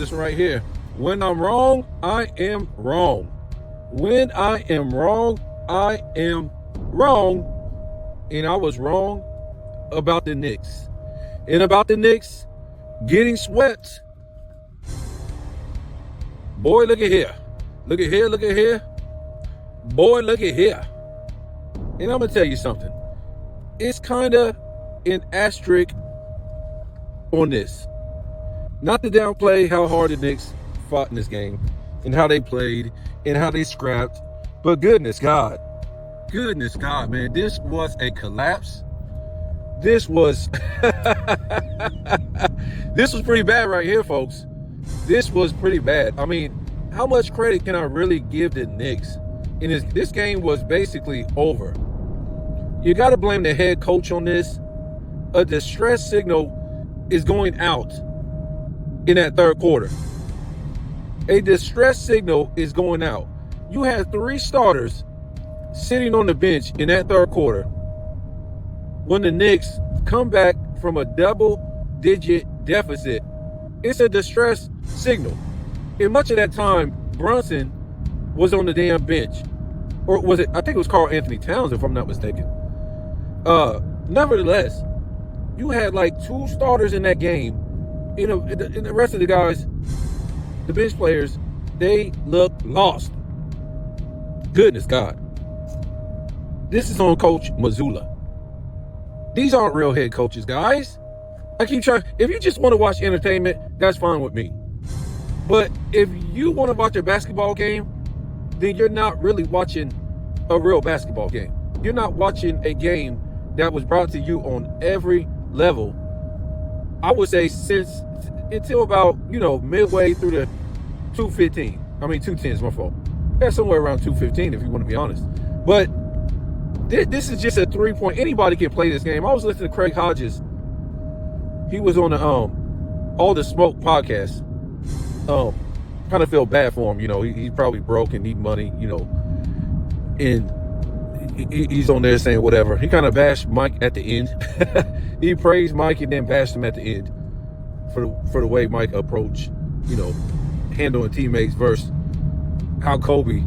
this right here. When I'm wrong, I am wrong. When I am wrong, I am wrong. And I was wrong about the Knicks. And about the Knicks getting swept. Boy, look at here. Look at here, look at here. Boy, look at here. And I'm going to tell you something. It's kind of an asterisk on this. Not to downplay how hard the Knicks fought in this game and how they played and how they scrapped. But goodness God, man, this was a collapse. This was this was pretty bad right here, folks. This was pretty bad. I mean, how much credit can I really give the Knicks? And this game was basically over. You got to blame the head coach on this. A distress signal is going out in that third quarter. A distress signal is going out. You had 3 starters sitting on the bench in that third quarter when the Knicks come back from a double-digit deficit. It's a distress signal. And much of that time, Brunson was on the damn bench. Or was it? I think it was Karl Anthony Towns, if I'm not mistaken. Nevertheless, you had like 2 starters in that game. You know, and the rest of the guys, the bench players, they look lost. Goodness God. This is on Coach Mazzulla. These aren't real head coaches, guys. I keep trying. If you just want to watch entertainment, that's fine with me. But if you want to watch a basketball game, then you're not really watching a real basketball game. You're not watching a game that was brought to you on every level. I would say until about, midway through the 2:15. I mean, 2:10 is my fault. Yeah, somewhere around 2:15 if you want to be honest. But this is just a 3-point. Anybody can play this game. I was listening to Craig Hodges. He was on the All the Smoke podcast. Kind of feel bad for him. He's probably broke and need money, and he's on there saying whatever. He kind of bashed Mike at the end. He praised Mike and then bashed him at the end for the way Mike approached, handling teammates versus how Kobe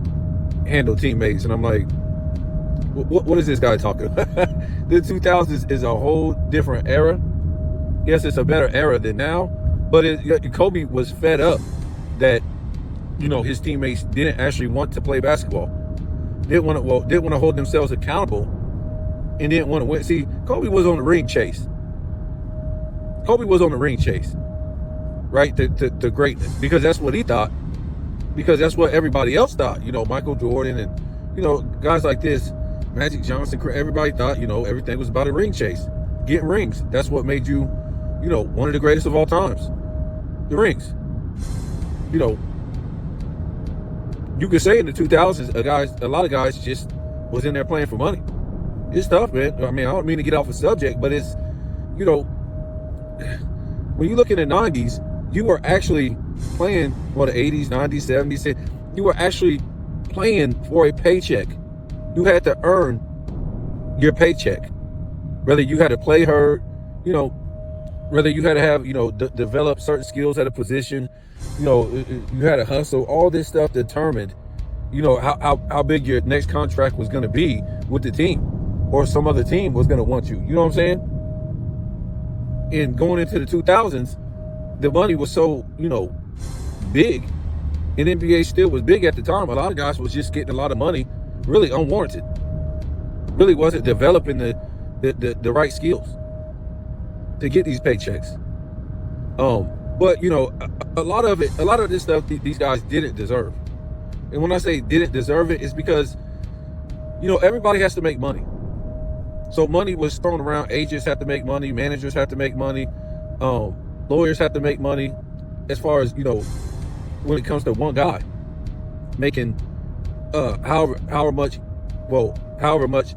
handled teammates. And I'm like, what is this guy talking about? The 2000s is a whole different era. Yes, it's a better era than now, but Kobe was fed up that, his teammates didn't actually want to play basketball. Didn't want to hold themselves accountable and didn't want to win. See, Kobe was on the ring chase. Right? To greatness. Because that's what he thought. Because that's what everybody else thought. Michael Jordan and, guys like this, Magic Johnson, everybody thought, everything was about a ring chase. Getting rings. That's what made you, one of the greatest of all times. The rings. You could say in the 2000s, a lot of guys just was in there playing for money. It's tough, man. I mean, I don't mean to get off the subject, but it's, when you look in the 90s, you were actually playing, the 80s, 90s, 70s, you were actually playing for a paycheck. You had to earn your paycheck. Whether you had to play hard, whether you had to have, develop certain skills at a position, you had to hustle. All this stuff determined, how big your next contract was going to be with the team, or some other team was going to want you. You know what I'm saying? And going into the 2000s, the money was so, big, and NBA still was big at the time. A lot of guys was just getting a lot of money, really unwarranted. Really wasn't developing the right skills to get these paychecks. But a lot of this stuff these guys didn't deserve. And when I say didn't deserve it, it's because everybody has to make money. So money was thrown around. Agents have to make money, managers have to make money, lawyers have to make money. As far as when it comes to one guy making however much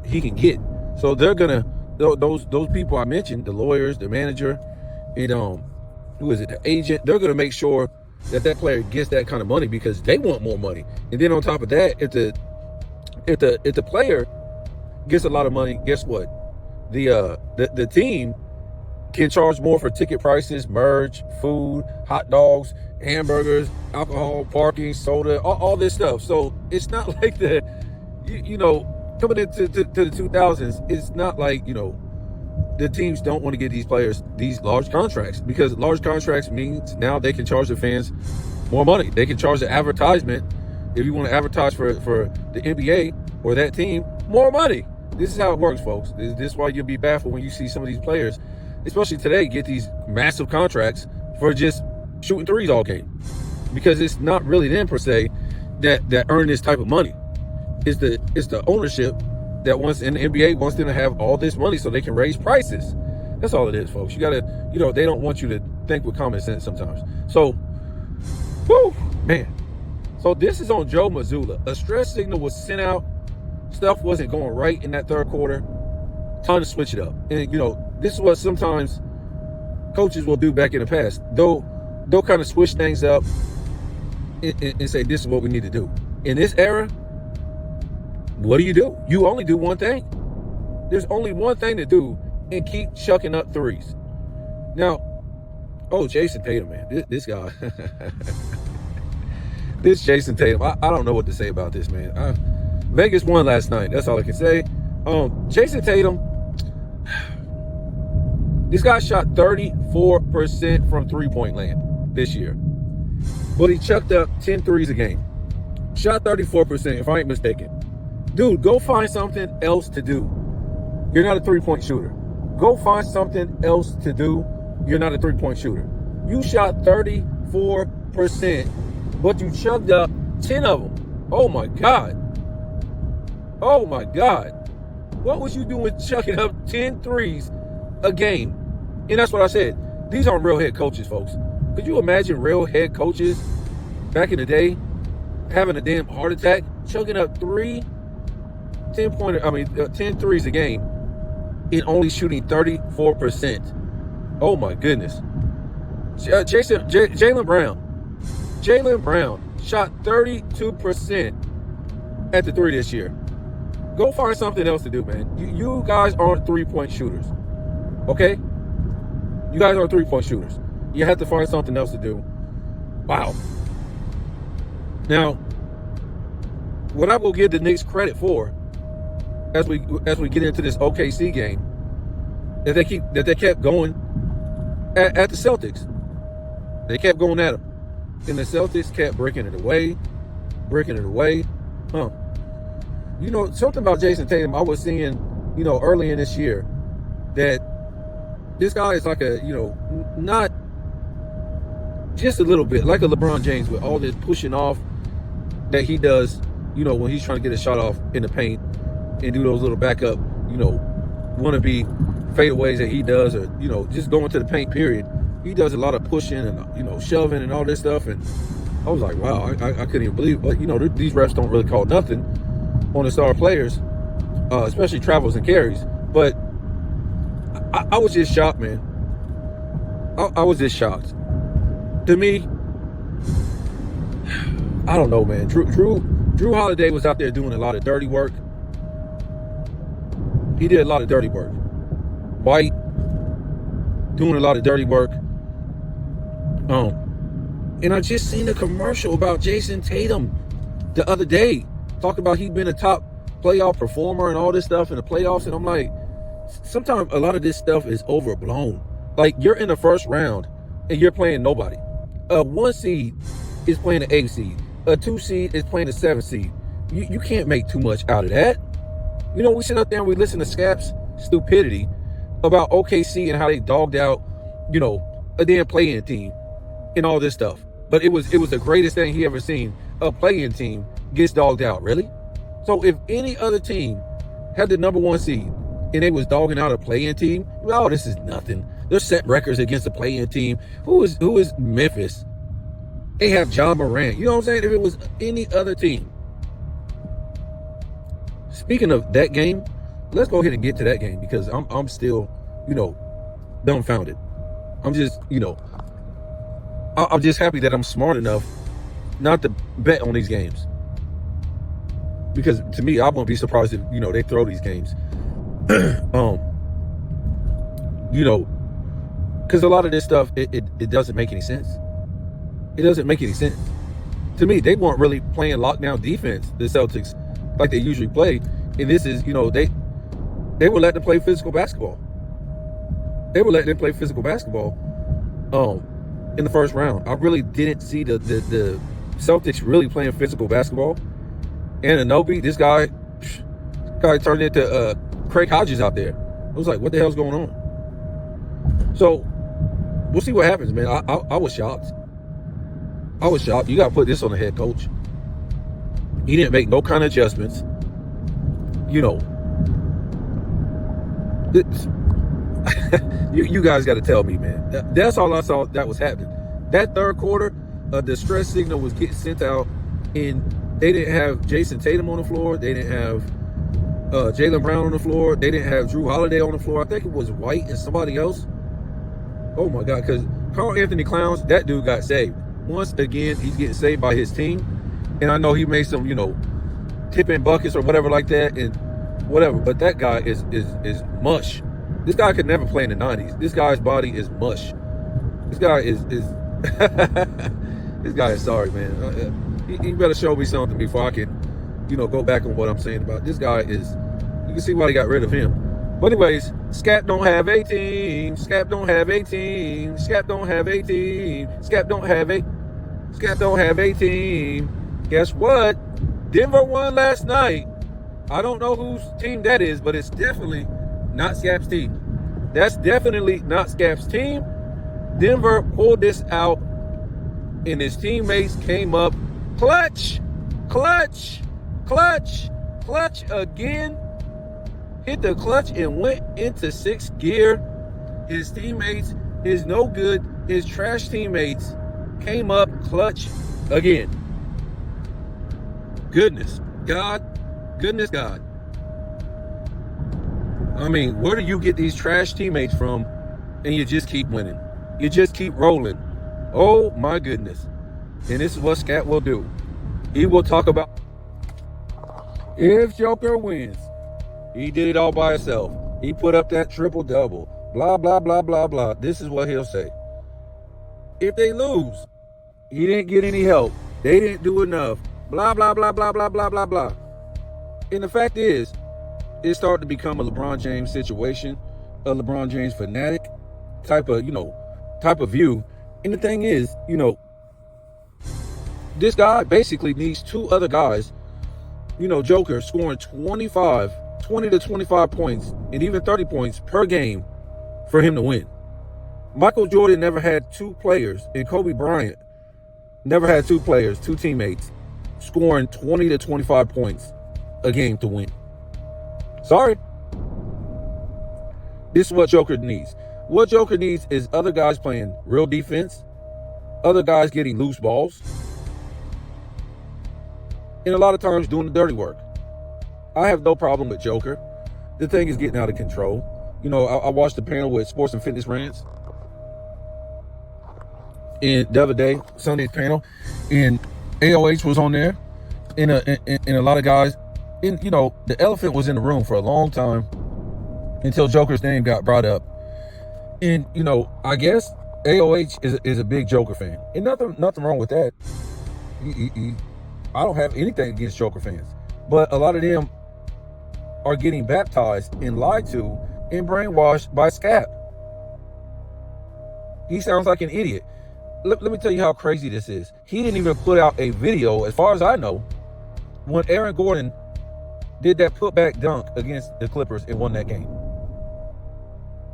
he can get. So they're gonna, those people I mentioned, the lawyers, the manager, who is it, the agent, they're gonna make sure that player gets that kind of money because they want more money. And then on top of that, if the player gets a lot of money, guess what? The team can charge more for ticket prices, merch, food, hot dogs, hamburgers, alcohol, parking, soda, all this stuff. So it's not like coming into the 2000s, it's not like, the teams don't want to get these players these large contracts, because large contracts means now they can charge the fans more money. They can charge the advertisement, if you want to advertise for the NBA or that team, more money. This is how it works, folks. This is why you'll be baffled when you see some of these players, especially today, get these massive contracts for just shooting threes all game, because it's not really them per se that earn this type of money. It's the ownership that wants, in the NBA, wants them to have all this money so they can raise prices. That's all it is, folks. You gotta, they don't want you to think with common sense sometimes. So, whoo, man. So this is on Joe Mazzulla. A stress signal was sent out. Stuff wasn't going right in that third quarter. Time to switch it up. And this is what sometimes coaches will do back in the past. They'll kind of switch things up and say, this is what we need to do. In this era, what do? You only do one thing. There's only one thing to do, and keep chucking up threes. Now, Jason Tatum, man. This guy. This Jason Tatum. I don't know what to say about this, man. Vegas won last night. That's all I can say. Jason Tatum, this guy shot 34% from three-point land this year. But he chucked up 10 threes a game. Shot 34%, if I ain't mistaken. Dude, go find something else to do. You're not a three-point shooter. Go find something else to do. You're not a three-point shooter. You shot 34%, but you chugged up 10 of them. Oh, my God. Oh, my God. What was you doing chucking up 10 threes a game? And that's what I said. These aren't real head coaches, folks. Could you imagine real head coaches back in the day having a damn heart attack, chugging up 10 threes a game and only shooting 34%? Oh, my goodness. Jaylen Brown shot 32% at the three this year. Go find something else to do, man. You guys aren't three-point shooters, okay? You guys aren't three-point shooters. You have to find something else to do. Wow. Now, what I will give the Knicks credit for, as we get into this OKC game, that they kept going at the Celtics. They kept going at them, and the Celtics kept breaking it away. Something about Jason Tatum, I was seeing, early in this year, that this guy is like not just a little bit like a LeBron James, with all this pushing off that he does, when he's trying to get a shot off in the paint and do those little backup, wannabe fadeaways that he does, or, just going to the paint, period. He does a lot of pushing and, shoving and all this stuff. And I was like, wow, I couldn't even believe it. But, these refs don't really call nothing on the star players, especially travels and carries. But I was just shocked, man. I was just shocked. To me, I don't know, man. Drew Holiday was out there doing a lot of dirty work. He did a lot of dirty work. White doing a lot of dirty work. And I just seen a commercial about Jason Tatum the other day, talking about he'd been a top playoff performer and all this stuff in the playoffs. And I'm like, sometimes a lot of this stuff is overblown. Like, you're in the first round and you're playing nobody. A 1 seed is playing an 8 seed. A 2 seed is playing a 7 seed. You can't make too much out of that. We sit up there and we listen to Scap's stupidity about OKC and how they dogged out, a damn play-in team and all this stuff. But it was the greatest thing he ever seen. A play-in team gets dogged out, really? So if any other team had the number 1 seed and they was dogging out a play-in team, oh, this is nothing. They're set records against the play-in team. Who is Memphis? They have John Morant. You know what I'm saying? If it was any other team. Speaking of that game, let's go ahead and get to that game, because I'm still, dumbfounded. I'm just, I'm just happy that I'm smart enough not to bet on these games. Because to me, I won't be surprised if, they throw these games. Because a lot of this stuff, it doesn't make any sense. It doesn't make any sense. To me, they weren't really playing lockdown defense, the Celtics, like they usually play. And this is, they were letting them play physical basketball. They were letting them play physical basketball in the first round. I really didn't see the Celtics really playing physical basketball. And Anunoby, this guy turned into Craig Hodges out there. I was like, what the hell's going on? So we'll see what happens, man. I was shocked. I was shocked. You got to put this on the head coach. He didn't make no kind of adjustments. You guys got to tell me, man. That's all I saw that was happening. That third quarter, a distress signal was getting sent out, and they didn't have Jason Tatum on the floor. They didn't have Jaylen Brown on the floor. They didn't have Drew Holiday on the floor. I think it was White and somebody else. Oh, my God, because Karl Anthony Towns, that dude got saved. Once again, he's getting saved by his team. And I know he made some, tipping buckets or whatever like that and whatever. But that guy is mush. This guy could never play in the 90s. This guy's body is mush. This guy is this guy is sorry, man. He better show me something before I can, go back on what I'm saying about this guy is. You can see why they got rid of him. But anyways, Scap don't have a team. Scap don't have a team. Scap don't have a team. Scap don't have a team. Guess what? Denver won last night. I don't know whose team that is, but it's definitely not Scap's team. That's definitely not Scap's team. Denver pulled this out, and his teammates came up clutch again. Hit the clutch and went into sixth gear. His teammates, his no good, his trash teammates came up clutch again. Goodness God. I mean, where do you get these trash teammates from and you just keep winning? You just keep rolling. Oh my goodness. And this is what Scap will do. He will talk about if Joker wins. He did it all by himself. He put up that triple-double. Blah, blah, blah, blah, blah. This is what he'll say. If they lose, he didn't get any help. They didn't do enough. Blah, blah, blah, blah, blah, blah, blah, blah. And the fact is, it started to become a LeBron James situation, a LeBron James fanatic type of view. And the thing is, this guy basically needs two other guys, Joker scoring 20 to 25 points and even 30 points per game for him to win. Michael Jordan never had two players, and Kobe Bryant never had two teammates scoring 20 to 25 points a game to win. Sorry. This is what Joker needs. What Joker needs is other guys playing real defense, other guys getting loose balls, and a lot of times doing the dirty work. I have no problem with Joker. The thing is getting out of control. I watched the panel with Sports and Fitness Rants and the other day, Sunday's panel, and AOH was on there, and a lot of guys, and the elephant was in the room for a long time until Joker's name got brought up. And I guess AOH is a big Joker fan, and nothing wrong with that. I don't have anything against Joker fans, but a lot of them are getting baptized and lied to and brainwashed by Scap. He sounds like an idiot. Let me tell you how crazy this is. He didn't even put out a video, as far as I know, when Aaron Gordon did that putback dunk against the Clippers and won that game.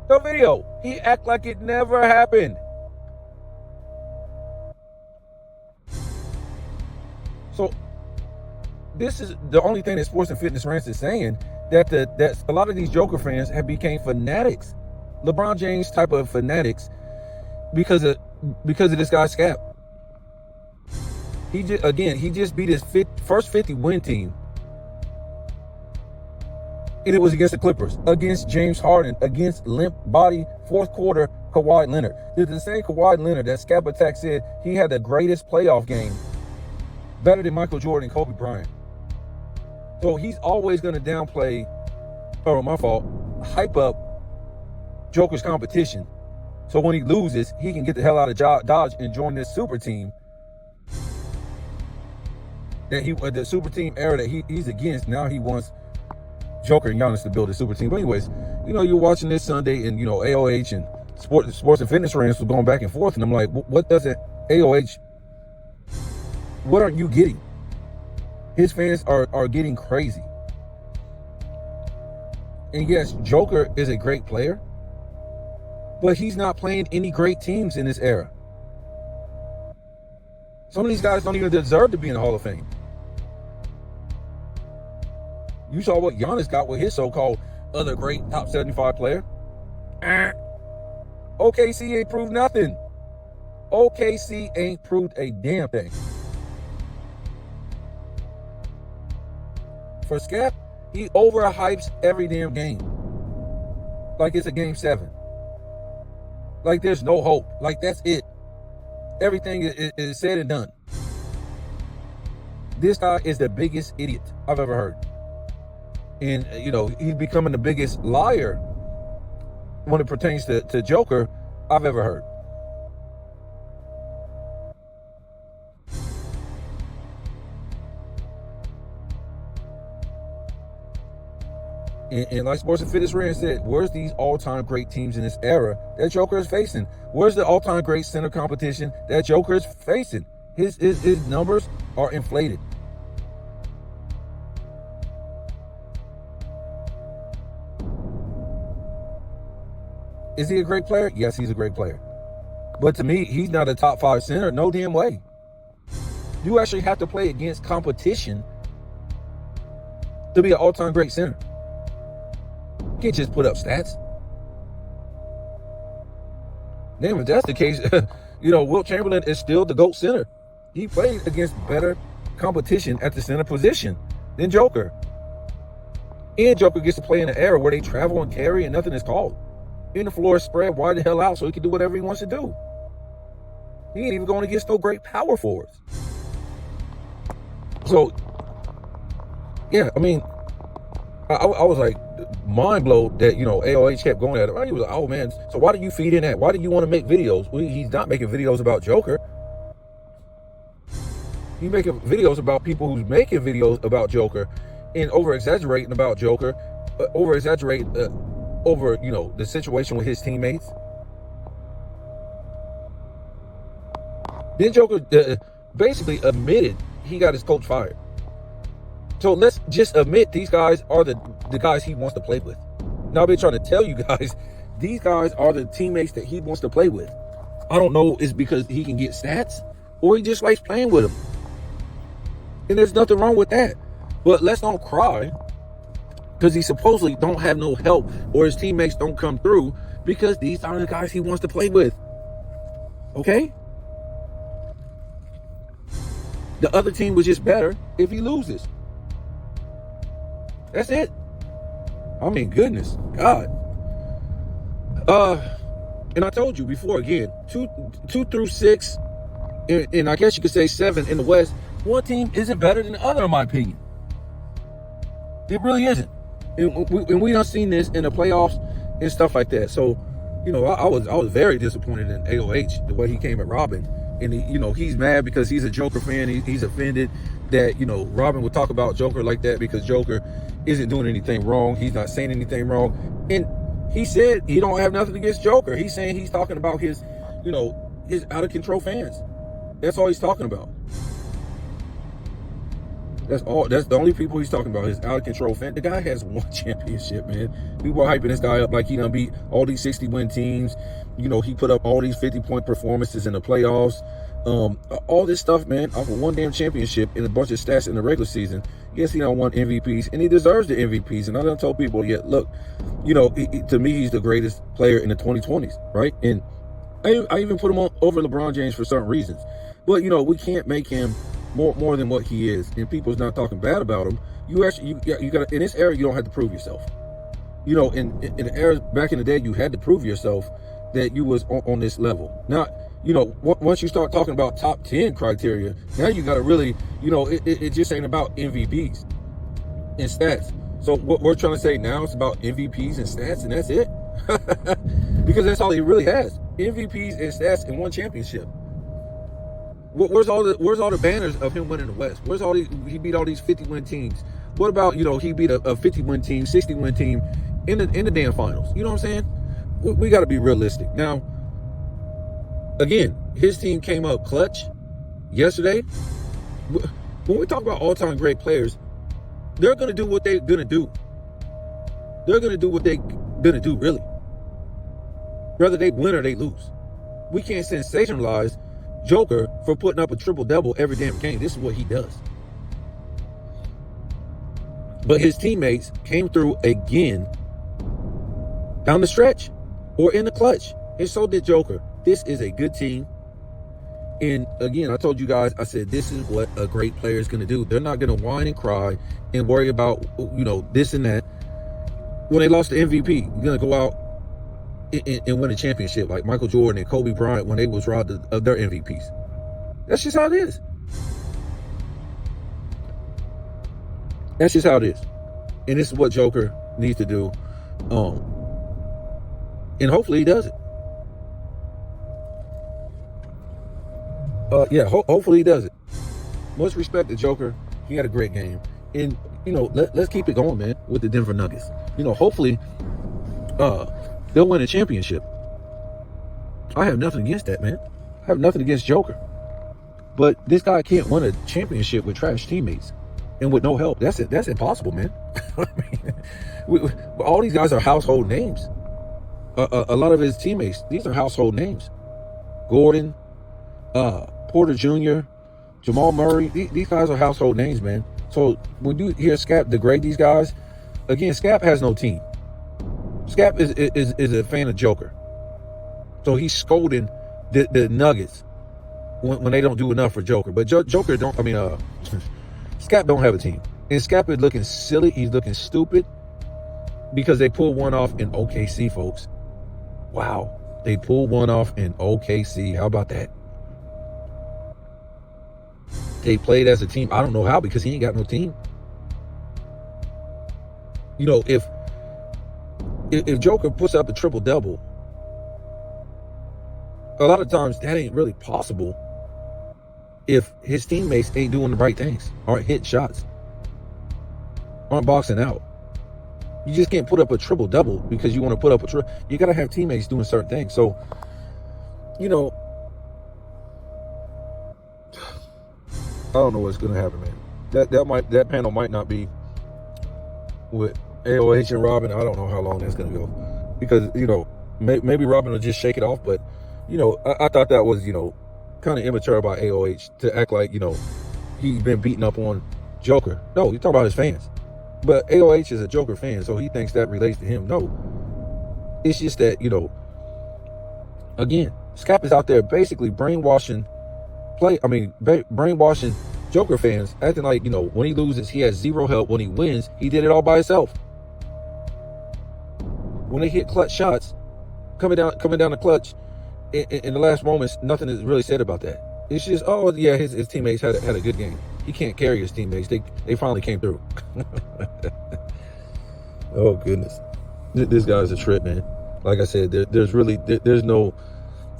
No video. He act like it never happened. So this is the only thing that Sports and Fitness Rants is saying, that a lot of these Joker fans have became fanatics, LeBron James type of fanatics, because of this guy Scap. He just beat his first 50 win team, and it was against the Clippers, against James Harden, against limp body fourth quarter Kawhi Leonard. This is the same Kawhi Leonard that Scap Attack said he had the greatest playoff game, better than Michael Jordan and Kobe Bryant. So he's always going to downplay, hype up Joker's competition. So when he loses, he can get the hell out of Dodge and join this super team that the super team era that he's against. Now he wants Joker and Giannis to build a super team. But anyways, you're watching this Sunday, and AOH and sports and fitness rants were going back and forth, and I'm like, what doesn't AOH? What aren't you getting? His fans are getting crazy. And yes, Joker is a great player, but he's not playing any great teams in this era. Some of these guys don't even deserve to be in the Hall of Fame. You saw what Giannis got with his so-called other great top 75 player. OKC ain't proved nothing. OKC ain't proved a damn thing. For Skap, he overhypes every damn game. Like it's a game 7. Like there's no hope. Like that's it. Everything is said and done. This guy is the biggest idiot I've ever heard. And, he's becoming the biggest liar when it pertains to Joker I've ever heard. And like Sports and Fitness Rand said, where's these all-time great teams in this era that Joker is facing? Where's the all-time great center competition that Joker is facing? His numbers are inflated. Is he a great player? Yes, he's a great player. But to me, he's not a top 5 center. No damn way. You actually have to play against competition to be an all-time great center. You can't just put up stats. Damn, if that's the case, Wilt Chamberlain is still the GOAT center. He played against better competition at the center position than Joker. And Joker gets to play in an era where they travel and carry and nothing is called. And the floor is spread wide the hell out so he can do whatever he wants to do. He ain't even going against no great power forwards. So, yeah, I mean, I was like mind blown that, AOH kept going at him. He was like, oh man, so why do you feed in that? Why do you want to make videos? Well, he's not making videos about Joker. He's making videos about people who's making videos about Joker and over-exaggerating about Joker, over the situation with his teammates. Then Joker basically admitted he got his coach fired. So let's just admit these guys are the guys he wants to play with. Now I've been trying to tell you guys, these guys are the teammates that he wants to play with. I don't know, it's because he can get stats or he just likes playing with them. And there's nothing wrong with that. But let's don't cry because he supposedly don't have no help or his teammates don't come through because these are the guys he wants to play with. Okay? The other team was just better if he loses. That's it. I mean, goodness, God. And I told you before, again, 2 through 6, and I guess you could say 7 in the West, one team isn't better than the other, in my opinion. It really isn't. And we done seen this in the playoffs and stuff like that. So, I was very disappointed in AOH, the way he came at Robin. And he's mad because he's a Joker fan. He's offended that, Robin would talk about Joker like that because Joker isn't doing anything wrong. He's not saying anything wrong. And he said he don't have nothing against Joker. He's saying he's talking about his out of control fans. That's all he's talking about. That's all. That's the only people he's talking about, his out of control fan. The guy has 1 championship, man. People are hyping this guy up like he done beat all these 60-win teams. He put up all these 50-point performances in the playoffs. All this stuff, man, off of 1 damn championship and a bunch of stats in the regular season. Yes, he done won MVPs, and he deserves the MVPs. And I done told people, yeah, look, to me, he's the greatest player in the 2020s, right? And I even put him over LeBron James for certain reasons. But, we can't make him more than what he is. And people's not talking bad about him. You got in this era, you don't have to prove yourself. In the era back in the day, you had to prove yourself that you was on this level. Now, once you start talking about top 10 criteria, now you got to really, it just ain't about MVPs and stats. So what we're trying to say now is about MVPs and stats, and that's it. Because that's all he really has. MVPs and stats in 1 championship. Where's all the banners of him winning the West? Where's all he beat all these 50-win teams? What about, he beat a 50-win team, 60-win team in the damn finals? You know what I'm saying? We got to be realistic. Now, again, his team came up clutch yesterday. When we talk about all-time great players, they're going to do what they're going to do. They're going to do what they're going to do, really. Whether they win or they lose. We can't sensationalize Joker for putting up a triple-double every damn game. This is what he does. But his teammates came through again down the stretch or in the clutch. And so did Joker. This is a good team. And again, I told you guys, I said, this is what a great player is going to do. They're not going to whine and cry and worry about, this and that. When they lost the MVP, you're going to go out and win a championship like Michael Jordan and Kobe Bryant when they was robbed of their MVPs. That's just how it is. That's just how it is. And this is what Joker needs to do. And hopefully he does it. Hopefully he does it. Much respect to Joker. He had a great game. And, let's keep it going, man, with the Denver Nuggets. Hopefully they'll win a championship. I have nothing against that, man. I have nothing against Joker. But this guy can't win a championship with trash teammates and with no help. That's impossible, man. All these guys are household names. A lot of his teammates, these are household names. Gordon, Porter Jr., Jamal Murray, these guys are household names, man. So when you hear Scap degrade these guys, again, Scap has no team. Scap is a fan of Joker. So he's scolding the Nuggets when they don't do enough for Joker. But Joker Scap don't have a team. And Scap is looking silly. He's looking stupid because they pulled one off in OKC, folks. Wow. They pulled one off in OKC. How about that? They played as a team. I don't know how, because he ain't got no team. If Joker puts up a triple-double, a lot of times that ain't really possible if his teammates ain't doing the right things, aren't hitting shots, aren't boxing out. You just can't put up a triple-double because you want to put up a triple. You got to have teammates doing certain things. So, I don't know what's going to happen, man. That panel might not be with AOH and Robin. I don't know how long that's going to go, because maybe Robin will just shake it off. But I thought that was kind of immature by AOH to act like he's been beating up on Joker. No, you're talking about his fans. But AOH is a Joker fan, so he thinks that relates to him. No, it's just that again, Scap is out there basically brainwashing Joker fans, acting like, when he loses, he has zero help. When he wins, he did it all by himself. When they hit clutch shots, coming down the clutch in the last moments, nothing is really said about that. It's just, oh yeah, his teammates had a good game. He can't carry his teammates. They finally came through. Oh goodness, this guy's a trip, man. Like I said, there's no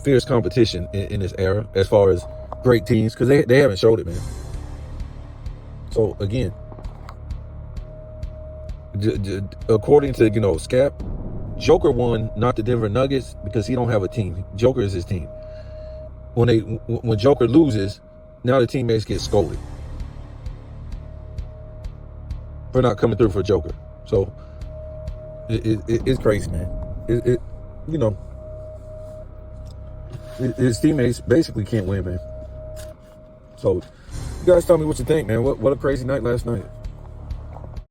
fierce competition in this era as far as great teams, because they haven't showed it, man. So again, according to Scap, Joker won, not the Denver Nuggets, because he don't have a team. Joker is his team. When Joker loses, now the teammates get scolded for not coming through for Joker. So it's crazy, man. His teammates basically can't win, man. So you guys tell me what you think, man. What a crazy night last night.